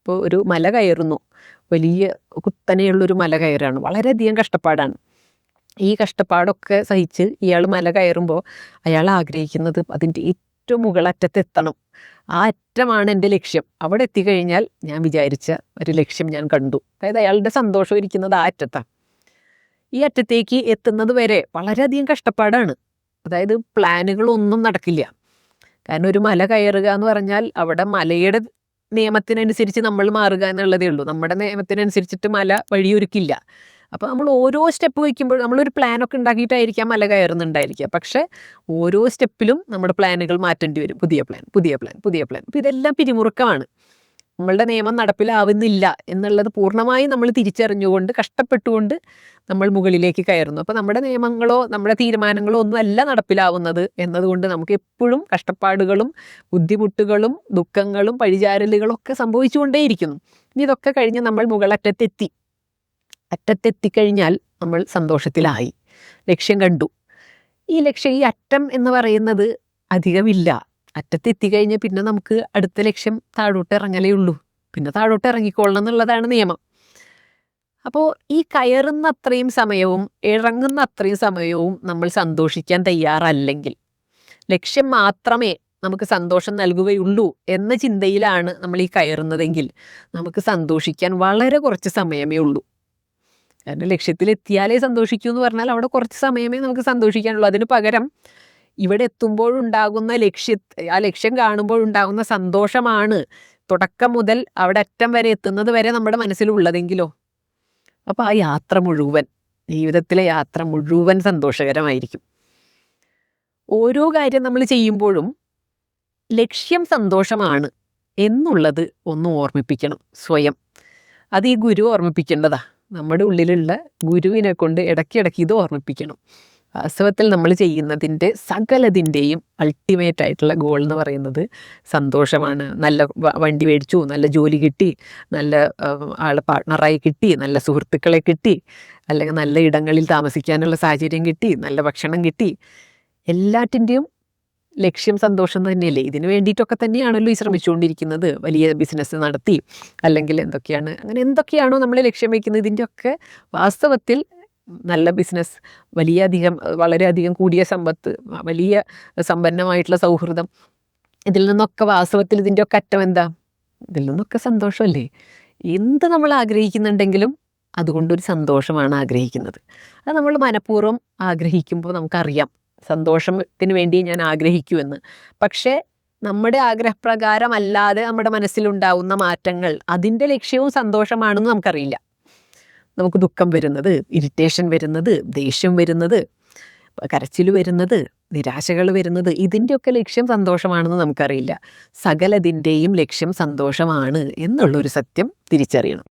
ഇപ്പോൾ ഒരു മല കയറുന്നു, വലിയ കുത്തനെയുള്ളൊരു മല കയറാണ്, വളരെയധികം കഷ്ടപ്പാടാണ്. ഈ കഷ്ടപ്പാടൊക്കെ സഹിച്ച് ഇയാൾ മല കയറുമ്പോൾ അയാൾ ആഗ്രഹിക്കുന്നത് അതിൻ്റെ ഏറ്റവും മുകളറ്റത്തെത്തണം. ആ അറ്റമാണ് എൻ്റെ ലക്ഷ്യം. അവിടെ എത്തിക്കഴിഞ്ഞാൽ ഞാൻ വിചാരിച്ച ഒരു ലക്ഷ്യം ഞാൻ കണ്ടു. അതായത് അയാളുടെ സന്തോഷം ഇരിക്കുന്നത് ആ അറ്റത്താണ്. ഈ അറ്റത്തേക്ക് എത്തുന്നത് വരെ വളരെയധികം കഷ്ടപ്പാടാണ്. അതായത് പ്ലാനുകളൊന്നും നടക്കില്ല. കാരണം ഒരു മല കയറുക എന്ന് പറഞ്ഞാൽ അവിടെ മലയുടെ നിയമത്തിനനുസരിച്ച് നമ്മൾ മാറുക എന്നുള്ളതേ ഉള്ളൂ. നമ്മുടെ നിയമത്തിനനുസരിച്ചിട്ട് മല വഴിയൊരുക്കില്ല. അപ്പോൾ നമ്മൾ ഓരോ സ്റ്റെപ്പ് വയ്ക്കുമ്പോൾ നമ്മളൊരു പ്ലാനൊക്കെ ഉണ്ടാക്കിയിട്ടായിരിക്കാം മല കയറുന്നുണ്ടായിരിക്കുക. പക്ഷേ ഓരോ സ്റ്റെപ്പിലും നമ്മുടെ പ്ലാനുകൾ മാറ്റേണ്ടി വരും. പുതിയ പ്ലാൻ. അപ്പോൾ ഇതെല്ലാം പിരിമുറുക്കമാണ്. നമ്മളുടെ നിയമം നടപ്പിലാവുന്നില്ല എന്നുള്ളത് പൂർണ്ണമായും നമ്മൾ തിരിച്ചറിഞ്ഞുകൊണ്ട് കഷ്ടപ്പെട്ടുകൊണ്ട് നമ്മൾ മുകളിലേക്ക് കയറുന്നു. അപ്പോൾ നമ്മുടെ നിയമങ്ങളോ നമ്മുടെ തീരുമാനങ്ങളോ ഒന്നും അല്ല നടപ്പിലാവുന്നത് എന്നതുകൊണ്ട് നമുക്ക് എപ്പോഴും കഷ്ടപ്പാടുകളും ബുദ്ധിമുട്ടുകളും ദുഃഖങ്ങളും പഴിചാരലുകളും ഒക്കെ സംഭവിച്ചുകൊണ്ടേയിരിക്കുന്നു. ഇതൊക്കെ കഴിഞ്ഞ് നമ്മൾ അറ്റത്തെത്തിക്കഴിഞ്ഞാൽ നമ്മൾ സന്തോഷത്തിലായി, ലക്ഷ്യം കണ്ടു. ഈ അറ്റം എന്ന് പറയുന്നത് അധികമില്ല. അറ്റത്തെത്തിക്കഴിഞ്ഞാൽ പിന്നെ നമുക്ക് അടുത്ത ലക്ഷ്യം താഴോട്ട് ഇറങ്ങലേ ഉള്ളൂ. പിന്നെ താഴോട്ട് ഇറങ്ങിക്കൊള്ളണം എന്നുള്ളതാണ് നിയമം. അപ്പോൾ ഈ കയറുന്ന അത്രയും സമയവും ഇറങ്ങുന്ന അത്രയും സമയവും നമ്മൾ സന്തോഷിക്കാൻ തയ്യാറല്ലെങ്കിൽ, ലക്ഷ്യം മാത്രമേ നമുക്ക് സന്തോഷം നൽകുകയുള്ളൂ എന്ന ചിന്തയിലാണ് നമ്മൾ ഈ കയറുന്നതെങ്കിൽ നമുക്ക് സന്തോഷിക്കാൻ വളരെ കുറച്ച് സമയമേ ഉള്ളൂ. കാരണം ലക്ഷ്യത്തിലെത്തിയാലേ സന്തോഷിക്കൂ എന്ന് പറഞ്ഞാൽ അവിടെ കുറച്ച് സമയമേ നമുക്ക് സന്തോഷിക്കാനുള്ളൂ. അതിന് പകരം ഇവിടെ എത്തുമ്പോഴുണ്ടാകുന്ന ആ ലക്ഷ്യം കാണുമ്പോഴുണ്ടാകുന്ന സന്തോഷമാണ് തുടക്കം മുതൽ അവിടെ അറ്റം വരെ എത്തുന്നത് വരെ നമ്മുടെ മനസ്സിലുള്ളതെങ്കിലോ, അപ്പോൾ ആ ജീവിതത്തിലെ യാത്ര മുഴുവൻ സന്തോഷകരമായിരിക്കും. ഓരോ കാര്യം നമ്മൾ ചെയ്യുമ്പോഴും ലക്ഷ്യം സന്തോഷമാണ് എന്നുള്ളത് ഒന്ന് ഓർമ്മിപ്പിക്കണം സ്വയം. അത് ഈ ഗുരു ഓർമ്മിപ്പിക്കേണ്ടതാ. നമ്മുടെ ഉള്ളിലുള്ള ഗുരുവിനെ കൊണ്ട് ഇടയ്ക്കിടയ്ക്ക് ഇത് ഓർമ്മിപ്പിക്കണം. വാസ്തവത്തിൽ നമ്മൾ ചെയ്യുന്നതിൻ്റെ സകലതിൻ്റെയും അൾട്ടിമേറ്റ് ആയിട്ടുള്ള ഗോൾ എന്ന് പറയുന്നത് സന്തോഷമാണ്. നല്ല വണ്ടി മേടിച്ചു, നല്ല ജോലി കിട്ടി, നല്ല ആളെ പാർട്ട്ണറായി കിട്ടി, നല്ല സുഹൃത്തുക്കളെ കിട്ടി, അല്ലെങ്കിൽ നല്ല ഇടങ്ങളിൽ താമസിക്കാനുള്ള സാഹചര്യം കിട്ടി, നല്ല ഭക്ഷണം കിട്ടി, എല്ലാറ്റിൻ്റെയും ലക്ഷ്യം സന്തോഷം തന്നെയല്ലേ? ഇതിന് വേണ്ടിയിട്ടൊക്കെ തന്നെയാണല്ലോ ഈ ശ്രമിച്ചുകൊണ്ടിരിക്കുന്നത്. വലിയ ബിസിനസ് നടത്തി അല്ലെങ്കിൽ അങ്ങനെ എന്തൊക്കെയാണോ നമ്മൾ ലക്ഷ്യം വയ്ക്കുന്നത്, ഇതിൻ്റെയൊക്കെ വാസ്തവത്തിൽ നല്ല ബിസിനസ്, വളരെയധികം കൂടിയ സമ്പത്ത്, വലിയ സമ്പന്നമായിട്ടുള്ള സൗഹൃദം, ഇതിൽ നിന്നൊക്കെ വാസ്തവത്തിൽ ഇതിൻ്റെയൊക്കെ അറ്റം എന്താ? ഇതിൽ നിന്നൊക്കെ സന്തോഷമല്ലേ? എന്ത് നമ്മൾ ആഗ്രഹിക്കുന്നുണ്ടെങ്കിലും അതുകൊണ്ടൊരു സന്തോഷമാണ് ആഗ്രഹിക്കുന്നത്. അത് നമ്മൾ മനഃപൂർവ്വം ആഗ്രഹിക്കുമ്പോൾ നമുക്കറിയാം സന്തോഷത്തിന് വേണ്ടി ഞാൻ ആഗ്രഹിക്കുമെന്ന്. പക്ഷേ നമ്മുടെ ആഗ്രഹപ്രകാരമല്ലാതെ നമ്മുടെ മനസ്സിലുണ്ടാവുന്ന മാറ്റങ്ങൾ, അതിൻ്റെ ലക്ഷ്യവും സന്തോഷമാണെന്ന് നമുക്കറിയില്ല. നമുക്ക് ദുഃഖം വരുന്നത്, ഇറിറ്റേഷൻ വരുന്നത്, ദേഷ്യം വരുന്നത്, കരച്ചിൽ വരുന്നത്, നിരാശകൾ വരുന്നത്, ഇതിൻ്റെയൊക്കെ ലക്ഷ്യം സന്തോഷമാണെന്ന് നമുക്കറിയില്ല. സകലതിൻ്റെയും ലക്ഷ്യം സന്തോഷമാണ് എന്നുള്ളൊരു സത്യം തിരിച്ചറിയണം.